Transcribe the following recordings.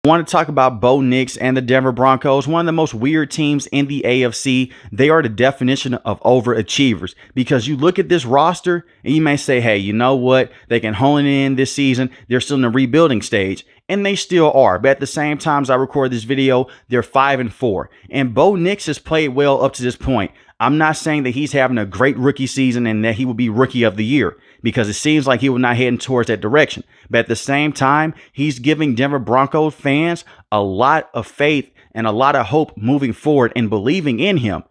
I want to talk about Bo Nix and the Denver Broncos, one of the most weird teams in the AFC. They are the definition of overachievers because you look at this roster and you may say, hey, you know what? They can hone it in this season. They're still in the rebuilding stage. And they still are. But at the same time as I record this video, they're 5-4. And Bo Nix has played well up to this point. I'm not saying that he's having a great rookie season and that he will be rookie of the year, because it seems like he will not heading towards that direction. But at the same time, he's giving Denver Broncos fans a lot of faith and a lot of hope moving forward and believing in him.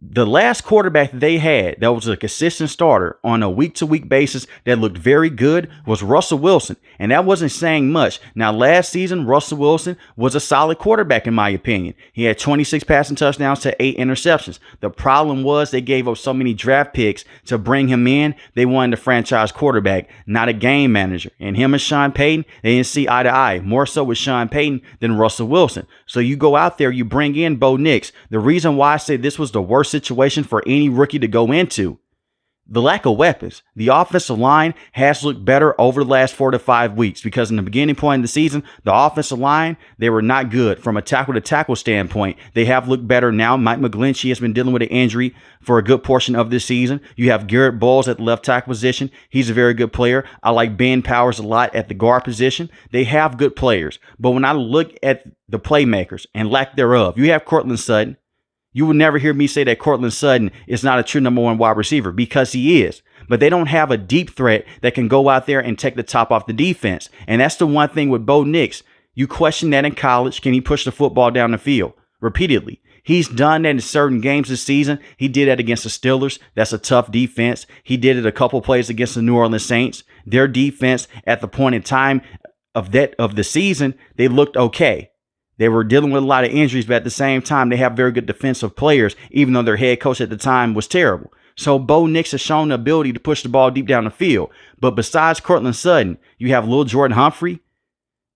The last quarterback that they had that was a consistent starter on a week-to-week basis that looked very good was Russell Wilson. And that wasn't saying much. Now, last season, Russell Wilson was a solid quarterback, in my opinion. He had 26 passing touchdowns to 8 interceptions. The problem was they gave up so many draft picks to bring him in. They wanted a franchise quarterback, not a game manager. And him and Sean Payton, they didn't see eye to eye, more so with Sean Payton than Russell Wilson. So you go out there, you bring in Bo Nix. The reason why I say this was the worst situation for any rookie to go into, the lack of weapons. The offensive line has looked better over the last 4 to 5 weeks, because in the beginning point of the season, the offensive line, they were not good from a tackle to tackle standpoint. They have looked better now. Mike McGlinchey has been dealing with an injury for a good portion of this season. You have Garrett Bowles at the left tackle position. He's a very good player. I like Ben Powers a lot at the guard position. They have good players. But when I look at the playmakers and lack thereof, you have Courtland Sutton. You will never hear me say that Courtland Sutton is not a true number 1 wide receiver, because he is. But they don't have a deep threat that can go out there and take the top off the defense. And that's the one thing with Bo Nix. You question that in college. Can he push the football down the field repeatedly? He's done that in certain games this season. He did that against the Steelers. That's a tough defense. He did it a couple plays against the New Orleans Saints. Their defense at the point in time of the season, they looked okay. They were dealing with a lot of injuries, but at the same time, they have very good defensive players, even though their head coach at the time was terrible. So Bo Nix has shown the ability to push the ball deep down the field. But besides Courtland Sutton, you have Lil Jordan Humphrey.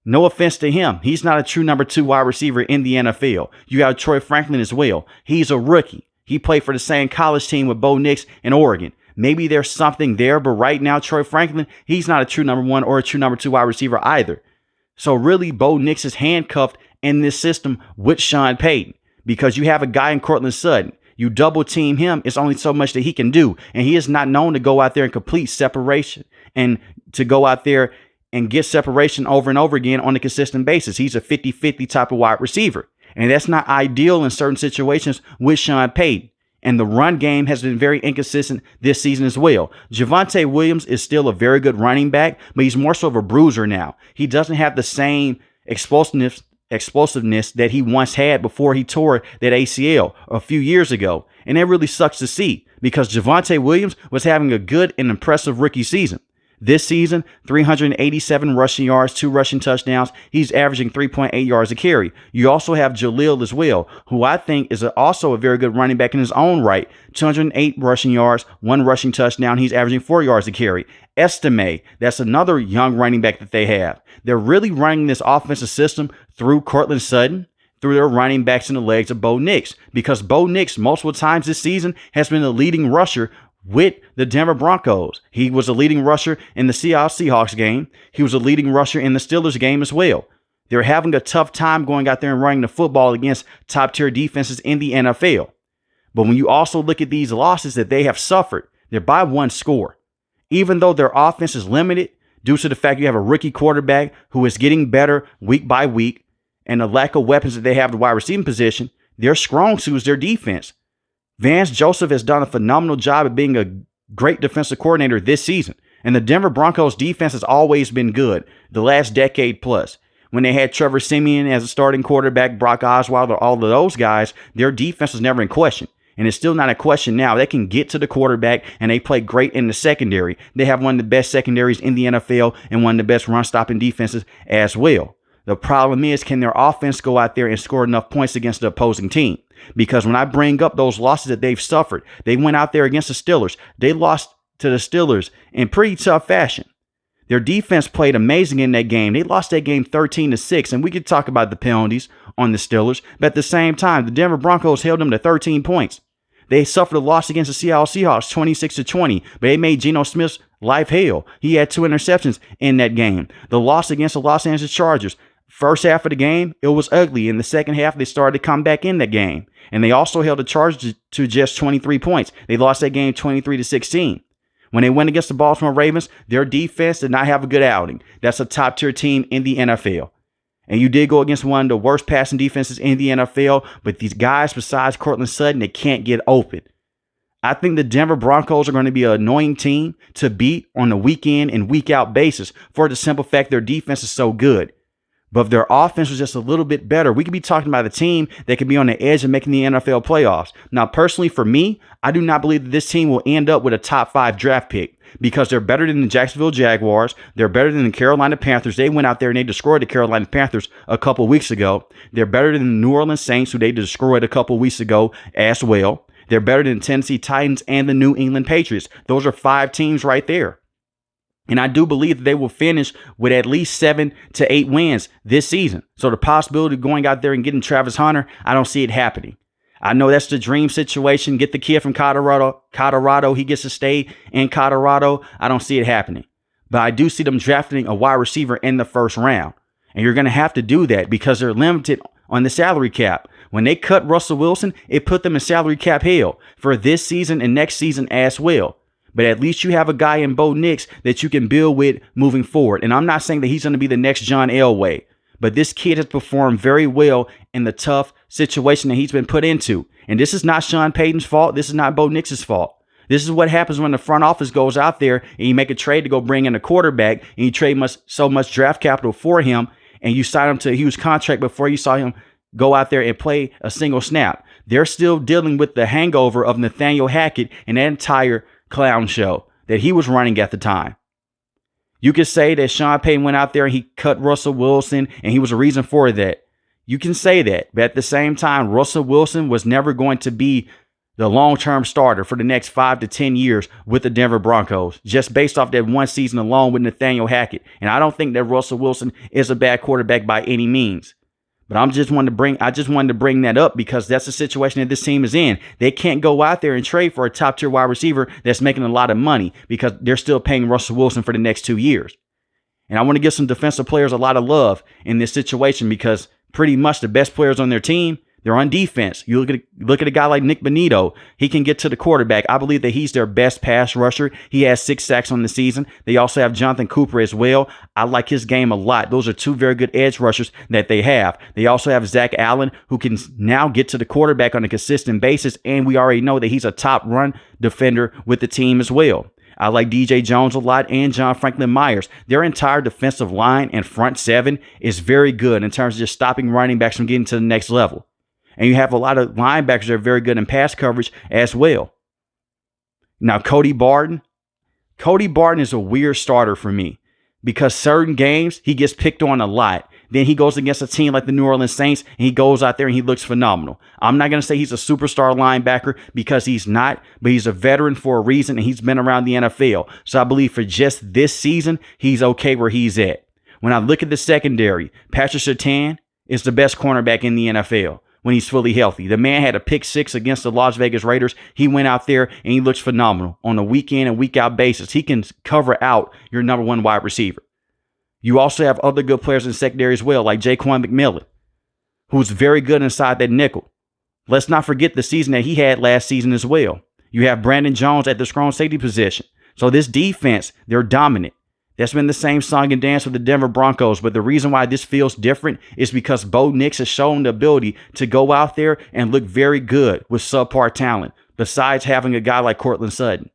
No offense to him. He's not a true number 2 wide receiver in the NFL. You have Troy Franklin as well. He's a rookie. He played for the same college team with Bo Nix in Oregon. Maybe there's something there, but right now, Troy Franklin, he's not a true number 1 or a true number 2 wide receiver either. So really, Bo Nix is handcuffed in this system with Sean Payton, because you have a guy in Courtland Sutton. You double team him, it's only so much that he can do. And he is not known to go out there and complete separation and to go out there and get separation over and over again on a consistent basis. He's a 50-50 type of wide receiver. And that's not ideal in certain situations with Sean Payton. And the run game has been very inconsistent this season as well. Javonte Williams is still a very good running back, but he's more so of a bruiser now. He doesn't have the same explosiveness that he once had before he tore that ACL a few years ago. And that really sucks to see, because Javonte Williams was having a good and impressive rookie season. This season, 387 rushing yards, 2 rushing touchdowns. He's averaging 3.8 yards a carry. You also have Jaleel as well, who I think is also a very good running back in his own right. 208 rushing yards, 1 rushing touchdown. He's averaging 4 yards a carry. Estime, that's another young running back that they have. They're really running this offensive system through Courtland Sutton, through their running backs in the legs of Bo Nix, because Bo Nix multiple times this season has been the leading rusher with the Denver Broncos. He was a leading rusher in the Seattle Seahawks game. He was a leading rusher in the Steelers game as well. They're having a tough time going out there and running the football against top-tier defenses in the NFL. But when you also look at these losses that they have suffered, they're by 1 score. Even though their offense is limited due to the fact you have a rookie quarterback who is getting better week by week, and the lack of weapons that they have at the wide receiving position, their strong suit is their defense. Vance Joseph has done a phenomenal job of being a great defensive coordinator this season. And the Denver Broncos defense has always been good the last decade plus. When they had Trevor Siemian as a starting quarterback, Brock Osweiler, all of those guys, their defense was never in question. And it's still not a question now. They can get to the quarterback, and they play great in the secondary. They have one of the best secondaries in the NFL and one of the best run-stopping defenses as well. The problem is, can their offense go out there and score enough points against the opposing team? Because when I bring up those losses that they've suffered, they went out there against the Steelers. They lost to the Steelers in pretty tough fashion. Their defense played amazing in that game. They lost that game 13-6, and we could talk about the penalties on the Steelers. But at the same time, the Denver Broncos held them to 13 points. They suffered a loss against the Seattle Seahawks, 26-20, but they made Geno Smith's life hell. He had 2 interceptions in that game. The loss against the Los Angeles Chargers, First half of the game, it was ugly. In the second half, they started to come back in that game. And they also held the Chargers to just 23 points. They lost that game 23-16. When they went against the Baltimore Ravens, their defense did not have a good outing. That's a top-tier team in the NFL. And you did go against one of the worst passing defenses in the NFL, but these guys besides Courtland Sutton, they can't get open. I think the Denver Broncos are going to be an annoying team to beat on a week in and week out basis for the simple fact their defense is so good. But if their offense was just a little bit better, we could be talking about a team that could be on the edge of making the NFL playoffs. Now, personally, for me, I do not believe that this team will end up with a top 5 draft pick because they're better than the Jacksonville Jaguars. They're better than the Carolina Panthers. They went out there and they destroyed the Carolina Panthers a couple weeks ago. They're better than the New Orleans Saints, who they destroyed a couple weeks ago as well. They're better than Tennessee Titans and the New England Patriots. Those are 5 teams right there. And I do believe that they will finish with at least 7 to 8 wins this season. So the possibility of going out there and getting Travis Hunter, I don't see it happening. I know that's the dream situation. Get the kid from Colorado. He gets to stay in Colorado. I don't see it happening. But I do see them drafting a wide receiver in the first round. And you're going to have to do that because they're limited on the salary cap. When they cut Russell Wilson, it put them in salary cap hell for this season and next season as well. But at least you have a guy in Bo Nix that you can build with moving forward. And I'm not saying that he's going to be the next John Elway, but this kid has performed very well in the tough situation that he's been put into. And this is not Sean Payton's fault. This is not Bo Nix's fault. This is what happens when the front office goes out there and you make a trade to go bring in a quarterback and you trade so much draft capital for him and you sign him to a huge contract before you saw him go out there and play a single snap. They're still dealing with the hangover of Nathaniel Hackett and that entire clown show that he was running at the time. You could say that Sean Payton went out there and he cut Russell Wilson and he was a reason for that. You can say that, but at the same time, Russell Wilson was never going to be the long-term starter for the next 5 to 10 years with the Denver Broncos, just based off that one season alone with Nathaniel Hackett. And I don't think that Russell Wilson is a bad quarterback by any means. But I just wanted to bring that up because that's the situation that this team is in. They can't go out there and trade for a top-tier wide receiver that's making a lot of money because they're still paying Russell Wilson for the next 2 years. And I want to give some defensive players a lot of love in this situation because pretty much the best players on their team, they're on defense. You look at a guy like Nick Bonito. He can get to the quarterback. I believe that he's their best pass rusher. He has 6 sacks on the season. They also have Jonathan Cooper as well. I like his game a lot. Those are 2 very good edge rushers that they have. They also have Zach Allen, who can now get to the quarterback on a consistent basis. And we already know that he's a top run defender with the team as well. I like DJ Jones a lot and John Franklin Myers. Their entire defensive line and front 7 is very good in terms of just stopping running backs from getting to the next level. And you have a lot of linebackers that are very good in pass coverage as well. Now, Cody Barton is a weird starter for me because certain games he gets picked on a lot. Then he goes against a team like the New Orleans Saints and he goes out there and he looks phenomenal. I'm not going to say he's a superstar linebacker because he's not, but he's a veteran for a reason and he's been around the NFL. So I believe for just this season, he's okay where he's at. When I look at the secondary, Patrick Surtain is the best cornerback in the NFL. When he's fully healthy. The man had a pick 6 against the Las Vegas Raiders. He went out there and he looks phenomenal on a week in and week out basis. He can cover out your number 1 wide receiver. You also have other good players in the secondary as well, like Jaquan McMillan, who's very good inside that nickel. Let's not forget the season that he had last season as well. You have Brandon Jones at the strong safety position. So this defense, they're dominant. That's been the same song and dance with the Denver Broncos. But the reason why this feels different is because Bo Nix has shown the ability to go out there and look very good with subpar talent, besides having a guy like Courtland Sutton.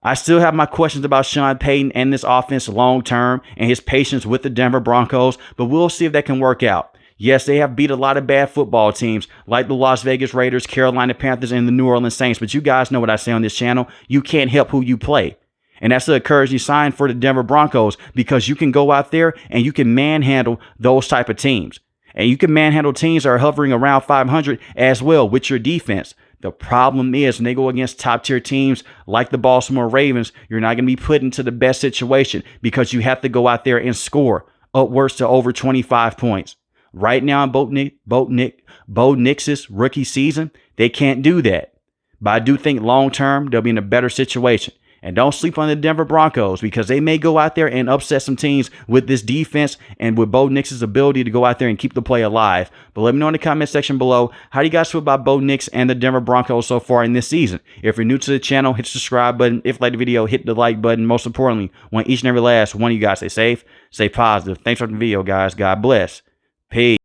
I still have my questions about Sean Payton and this offense long term and his patience with the Denver Broncos, but we'll see if that can work out. Yes, they have beat a lot of bad football teams like the Las Vegas Raiders, Carolina Panthers, and the New Orleans Saints. But you guys know what I say on this channel. You can't help who you play. And that's the encouraging sign for the Denver Broncos because you can go out there and you can manhandle those type of teams. And you can manhandle teams that are hovering around 500 as well with your defense. The problem is when they go against top tier teams like the Baltimore Ravens, you're not going to be put into the best situation because you have to go out there and score upwards to over 25 points. Right now in Bo Nix's rookie season, they can't do that. But I do think long term, they'll be in a better situation. And don't sleep on the Denver Broncos, because they may go out there and upset some teams with this defense and with Bo Nix's ability to go out there and keep the play alive. But let me know in the comment section below, how do you guys feel about Bo Nix and the Denver Broncos so far in this season? If you're new to the channel, hit the subscribe button. If you like the video, hit the like button. Most importantly, want each and every last one of you guys stay safe, stay positive. Thanks for watching the video, guys. God bless. Peace.